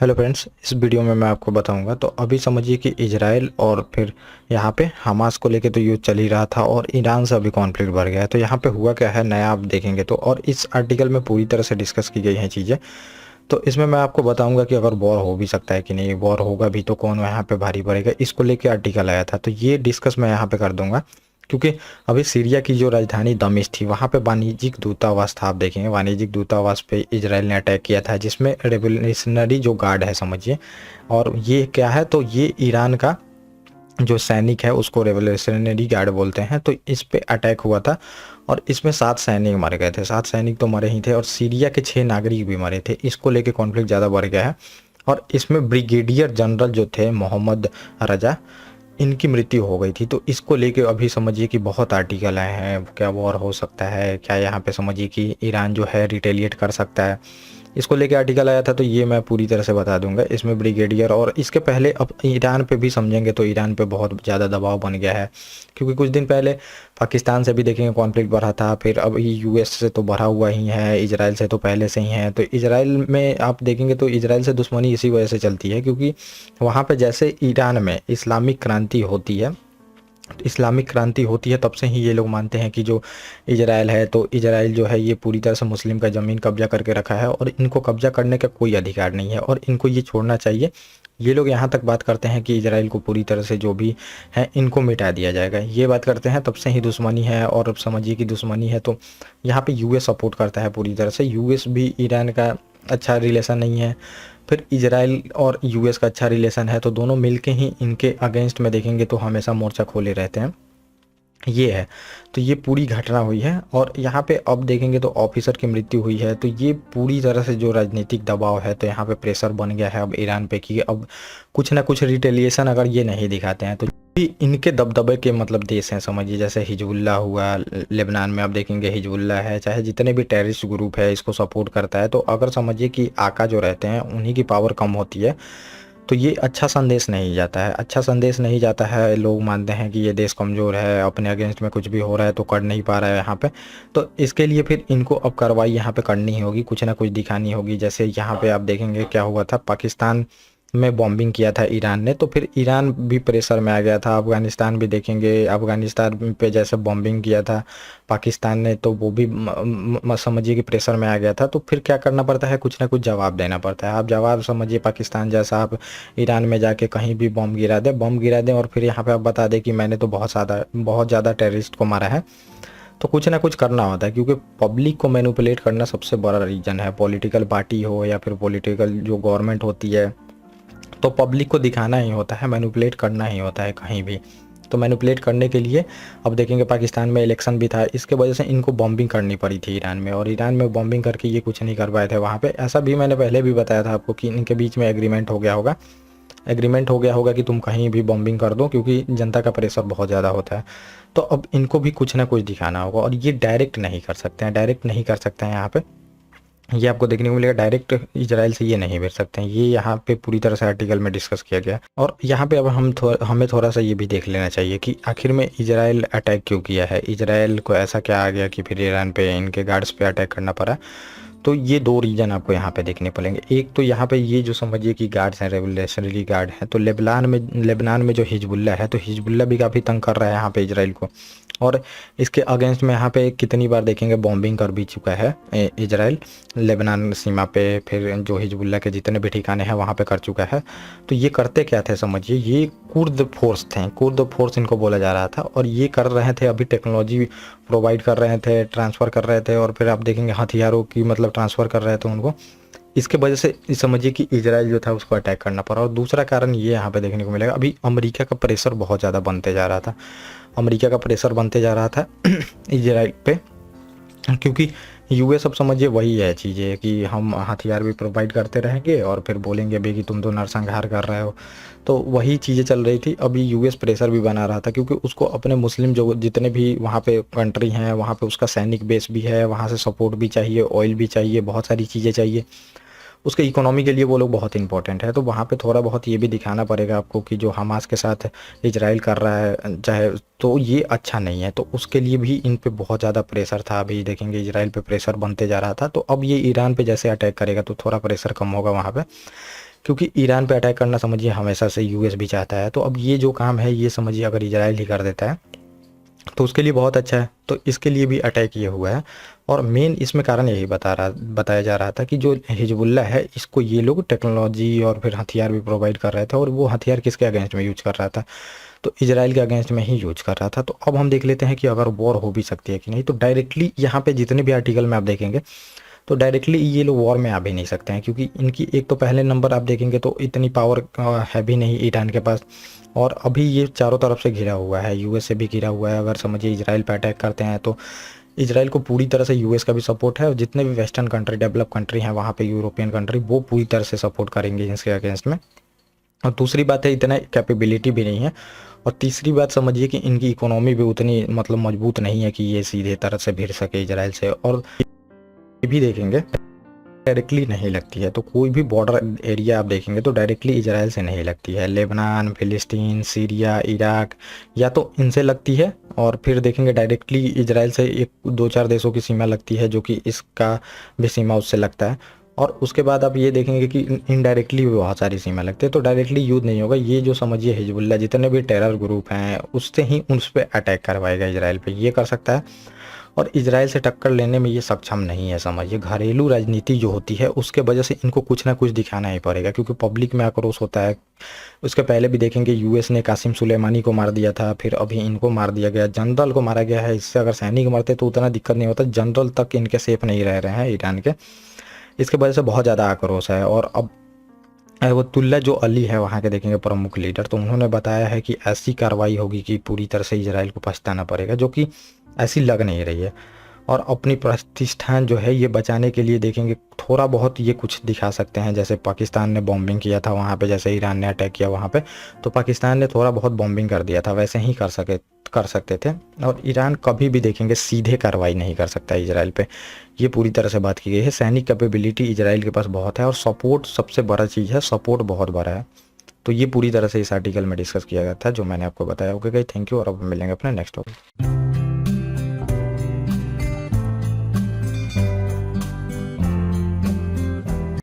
Hello friends, इस video में मैं आपको बताऊंगा। तो अभी समझिए कि इजराइल और फिर यहाँ पे हमास को लेके तो युद्ध चल ही रहा था और ईरान से अभी कॉन्फ्लिक्ट बढ़ गया है। तो यहाँ पे हुआ क्या है नया आप देखेंगे तो, और इस आर्टिकल में पूरी तरह से डिस्कस की गई हैं चीज़ें। तो इसमें मैं आपको बताऊंगा कि अगर वॉर हो भी सकता है कि नहीं, वॉर होगा भी तो कौन यहाँ पे भारी पड़ेगा, इसको लेके आर्टिकल आया था। तो ये डिस्कस मैं यहाँ पे कर दूंगा, क्योंकि अभी सीरिया की जो राजधानी दमिश्क थी वहाँ पे वाणिज्यिक दूतावास था। आप देखेंगे वाणिज्यिक दूतावास पे इजराइल ने अटैक किया था, जिसमें रेवोल्यूशनरी जो गार्ड है समझिए, और ये क्या है तो ये ईरान का जो सैनिक है उसको रेवोल्यूशनरी गार्ड बोलते हैं। तो इस पे अटैक हुआ था और इसमें 7 सैनिक मारे गए थे। 7 सैनिक तो मरे ही थे और सीरिया के 6 नागरिक भी मरे थे। इसको लेके कॉन्फ्लिक्ट ज़्यादा बढ़ गया है और इसमें ब्रिगेडियर जनरल जो थे मोहम्मद रजा, इनकी मृत्यु हो गई थी। तो इसको लेके अभी समझिए कि बहुत आर्टिकल आए हैं, क्या वॉर हो सकता है, क्या यहाँ पे समझिए कि ईरान जो है रिटेलिएट कर सकता है, इसको लेके आर्टिकल आया था। तो ये मैं पूरी तरह से बता दूंगा इसमें ब्रिगेडियर। और इसके पहले अब ईरान पे भी समझेंगे तो ईरान पे बहुत ज़्यादा दबाव बन गया है, क्योंकि कुछ दिन पहले पाकिस्तान से भी देखेंगे कॉन्फ्लिक्ट बढ़ा था, फिर अब यूएस से तो बढ़ा हुआ ही है, इजराइल से तो पहले से ही है। तो इजराइल में आप देखेंगे तो इजराइल से दुश्मनी इसी वजह से चलती है, क्योंकि वहाँ पे जैसे ईरान में इस्लामिक क्रांति होती है, इस्लामिक क्रांति होती है तब से ही ये लोग मानते हैं कि जो इजराइल है तो इजराइल जो है ये पूरी तरह से मुस्लिम का ज़मीन कब्जा करके रखा है और इनको कब्जा करने का कोई अधिकार नहीं है और इनको ये छोड़ना चाहिए। ये लोग यहाँ तक बात करते हैं कि इजराइल को पूरी तरह से जो भी है इनको मिटा दिया जाएगा, ये बात करते हैं, तब से ही दुश्मनी है। और अब समझिए कि दुश्मनी है तो यहाँ पे यूएस सपोर्ट करता है पूरी तरह से। यूएस भी ईरान का अच्छा रिलेशन नहीं है, फिर इजराइल और यूएस का अच्छा रिलेशन है, तो दोनों मिलके ही इनके अगेंस्ट में देखेंगे तो हमेशा मोर्चा खोले रहते हैं। ये है, तो ये पूरी घटना हुई है और यहाँ पे अब देखेंगे तो ऑफिसर की मृत्यु हुई है। तो ये पूरी तरह से जो राजनीतिक दबाव है, तो यहाँ पे प्रेशर बन गया है अब ईरान पे कि अब कुछ ना कुछ रिटेलिएशन अगर ये नहीं दिखाते हैं तो भी इनके दबदबे के मतलब देश हैं समझिए, जैसे हिजबुल्ला हुआ लेबनान में, आप देखेंगे हिजबुल्ला है, चाहे जितने भी टेररिस्ट ग्रुप है इसको सपोर्ट करता है। तो अगर समझिए कि आका जो रहते हैं उन्हीं की पावर कम होती है तो ये अच्छा संदेश नहीं जाता है, अच्छा संदेश नहीं जाता है। लोग मानते हैं कि ये देश कमज़ोर है, अपने अगेंस्ट में कुछ भी हो रहा है तो कर नहीं पा रहा है यहाँ पे। तो इसके लिए फिर इनको अब कार्रवाई यहाँ पे करनी ही होगी, कुछ ना कुछ दिखानी होगी। जैसे यहाँ पे आप देखेंगे क्या हुआ था, पाकिस्तान में बॉम्बिंग किया था ईरान ने, तो फिर ईरान भी प्रेशर में आ गया था। अफ़गानिस्तान भी देखेंगे, अफ़गानिस्तान पे जैसे बॉम्बिंग किया था पाकिस्तान ने, तो वो भी समझिए कि प्रेशर में आ गया था। तो फिर क्या करना पड़ता है, कुछ ना कुछ जवाब देना पड़ता है। आप जवाब समझिए पाकिस्तान जैसा, आप ईरान में जाके कहीं भी बॉम्ब गिरा दें और फिर यहाँ पे आप बता दें कि मैंने तो बहुत ज़्यादा टेररिस्ट को मारा है। तो कुछ ना कुछ करना होता है, क्योंकि पब्लिक को मैनिपुलेट करना सबसे बड़ा रीज़न है। पॉलिटिकल पार्टी हो या फिर पॉलिटिकल जो गवर्नमेंट होती है, तो पब्लिक को दिखाना ही होता है, मैनिपुलेट करना ही होता है कहीं भी। तो मैनिपुलेट करने के लिए अब देखेंगे पाकिस्तान में इलेक्शन भी था, इसके वजह से इनको बॉम्बिंग करनी पड़ी थी ईरान में, और ईरान में बॉम्बिंग करके ये कुछ नहीं कर पाए थे वहाँ पे। ऐसा भी मैंने पहले भी बताया था आपको कि इनके बीच में एग्रीमेंट हो गया होगा, कि तुम कहीं भी बॉम्बिंग कर दो, क्योंकि जनता का प्रेशर बहुत ज़्यादा होता है। तो अब इनको भी कुछ ना कुछ दिखाना होगा और ये डायरेक्ट नहीं कर सकते हैं, डायरेक्ट नहीं कर सकते हैं यहाँ पे। ये आपको देखने को मिलेगा, डायरेक्ट इजराइल से ये नहीं भेज सकते हैं। ये यहाँ पे पूरी तरह से आर्टिकल में डिस्कस किया गया है। और यहाँ पे अब हमें थोड़ा सा ये भी देख लेना चाहिए कि आखिर में इजराइल अटैक क्यों किया है, इजराइल को ऐसा क्या आ गया कि फिर ईरान पे इनके गार्ड्स पे अटैक करना पड़ा। तो ये 2 रीज़न आपको यहाँ पे देखने पड़ेंगे। एक तो यहाँ पे ये जो समझिए कि गार्ड्स हैं, रेवोल्यूशनरी गार्ड हैं, तो लेबनान में जो हिजबुल्ला है, तो हिजबुल्ला भी काफ़ी तंग कर रहा है यहाँ पे इजराइल को। और इसके अगेंस्ट में यहाँ पे कितनी बार देखेंगे बॉम्बिंग कर भी चुका है इजराइल लेबनान सीमा पे, फिर जो हिजबुल्ला के जितने भी ठिकाने हैं वहाँ पे कर चुका है। तो ये करते क्या थे समझिए, ये कुर्द फोर्स थे, कुर्द फोर्स इनको बोला जा रहा था, और ये कर रहे थे अभी टेक्नोलॉजी प्रोवाइड कर रहे थे, ट्रांसफ़र कर रहे थे, और फिर आप देखेंगे हथियारों की मतलब ट्रांसफ़र कर रहे थे उनको। इसके वजह से समझिए कि इजराइल जो था उसको अटैक करना पड़ा। और दूसरा कारण ये यहाँ पे देखने को मिलेगा, अभी अमेरिका का प्रेशर बहुत ज़्यादा बनते जा रहा था, अमेरिका का प्रेशर बनते जा रहा था इजराइल पे, क्योंकि यूएस अब समझिए वही है चीज़ें कि हम हथियार भी प्रोवाइड करते रहेंगे और फिर बोलेंगे भी कि तुम तो नरसंहार कर रहे हो। तो वही चीज़ें चल रही थी। अभी यूएस प्रेशर भी बना रहा था, क्योंकि उसको अपने मुस्लिम जो जितने भी वहाँ पे कंट्री हैं वहाँ पे उसका सैनिक बेस भी है, वहाँ से सपोर्ट भी चाहिए, ऑयल भी चाहिए, बहुत सारी चीज़ें चाहिए, उसके इकोनॉमी के लिए वो लोग बहुत इंपॉर्टेंट है। तो वहाँ पे थोड़ा बहुत ये भी दिखाना पड़ेगा आपको कि जो हमास के साथ इजराइल कर रहा है चाहे, तो ये अच्छा नहीं है। तो उसके लिए भी इन पे बहुत ज़्यादा प्रेशर था। अभी देखेंगे इजराइल पे प्रेशर बनते जा रहा था, तो अब ये ईरान पे जैसे अटैक करेगा तो थोड़ा प्रेशर कम होगा वहाँ पे। क्योंकि ईरान पे अटैक करना समझिए हमेशा से यूएस भी चाहता है। तो अब ये जो काम है ये समझिए अगर इजराइल ही कर देता है तो उसके लिए बहुत अच्छा है। तो इसके लिए भी अटैक ये हुआ है। और मेन इसमें कारण यही बताया जा रहा था कि जो हिजबुल्ला है इसको ये लोग टेक्नोलॉजी और फिर हथियार भी प्रोवाइड कर रहे थे, और वो हथियार किसके अगेंस्ट में यूज कर रहा था, तो इजराइल के अगेंस्ट में ही यूज कर रहा था। तो अब हम देख लेते हैं कि अगर वॉर हो भी सकती है कि नहीं। तो डायरेक्टली यहाँ पे जितने भी आर्टिकल में आप देखेंगे तो डायरेक्टली ये लोग वॉर में आ भी नहीं सकते हैं, क्योंकि इनकी एक तो पहले नंबर आप देखेंगे तो इतनी पावर है भी नहीं ईरान के पास, और अभी ये चारों तरफ से घिरा हुआ है, यूएस से भी घिरा हुआ है। अगर समझिए इजराइल पे अटैक करते हैं तो इजराइल को पूरी तरह से यूएस का भी सपोर्ट है, और जितने भी वेस्टर्न कंट्री डेवलप कंट्री हैं वहाँ पे यूरोपियन कंट्री वो पूरी तरह से सपोर्ट करेंगे इसके अगेंस्ट में। और दूसरी बात है इतना कैपेबिलिटी भी नहीं है। और तीसरी बात समझिए कि इनकी इकोनॉमी भी उतनी मतलब मजबूत नहीं है कि ये सीधे तरह से भिड़ सके इजराइल से। और ये भी देखेंगे डायरेक्टली नहीं लगती है, तो कोई भी बॉर्डर एरिया आप देखेंगे तो डायरेक्टली इजराइल से नहीं लगती है। लेबनान, फिलिस्तीन, सीरिया, इराक या तो इनसे लगती है, और फिर देखेंगे डायरेक्टली इजराइल से एक दो चार देशों की सीमा लगती है जो कि इसका भी सीमा उससे लगता है। और उसके बाद आप ये देखेंगे कि इनडायरेक्टली भी बहुत सारी सीमा लगती है। तो डायरेक्टली युद्ध नहीं होगा, ये जो समझिए हिजबुल्ला जितने भी टेरर ग्रुप हैं उससे ही उस पर अटैक करवाएगा इजराइल पे, ये कर सकता है। और इजराइल से टक्कर लेने में ये सक्षम नहीं है। समझिए घरेलू राजनीति जो होती है उसके वजह से इनको कुछ ना कुछ दिखाना ही पड़ेगा, क्योंकि पब्लिक में आक्रोश होता है। उसके पहले भी देखेंगे यूएस ने कासिम सुलेमानी को मार दिया था, फिर अभी इनको मार दिया गया, जनरल को मारा गया है। इससे अगर सैनिक मरते तो उतना दिक्कत नहीं होता, जनरल तक इनके सेफ नहीं रह रहे हैं ईरान के। इसके वजह से बहुत ज़्यादा आक्रोश है। और अब अयतुल्ला जो अली है वहाँ के देखेंगे प्रमुख लीडर, तो उन्होंने बताया है कि ऐसी कार्रवाई होगी कि पूरी तरह से इजराइल को पछताना पड़ेगा, जो कि ऐसी लग नहीं रही है। और अपनी प्रतिष्ठान जो है ये बचाने के लिए देखेंगे थोड़ा बहुत ये कुछ दिखा सकते हैं। जैसे पाकिस्तान ने बॉम्बिंग किया था वहाँ पे, जैसे ईरान ने अटैक किया वहाँ पे, तो पाकिस्तान ने थोड़ा बहुत बॉम्बिंग कर दिया था, वैसे ही कर सकते थे। और ईरान कभी भी देखेंगे सीधे कार्रवाई नहीं कर सकता इजराइल पे, ये पूरी तरह से बात की गई है। सैनिक कैपेबिलिटी इजराइल के पास बहुत है, और सपोर्ट सबसे बड़ा चीज़ है, सपोर्ट बहुत बड़ा है। तो ये पूरी तरह से इस आर्टिकल में डिस्कस किया गया था जो मैंने आपको बताया। ओके गाइस, थैंक यू, और अब मिलेंगे अपने नेक्स्ट टॉपिक।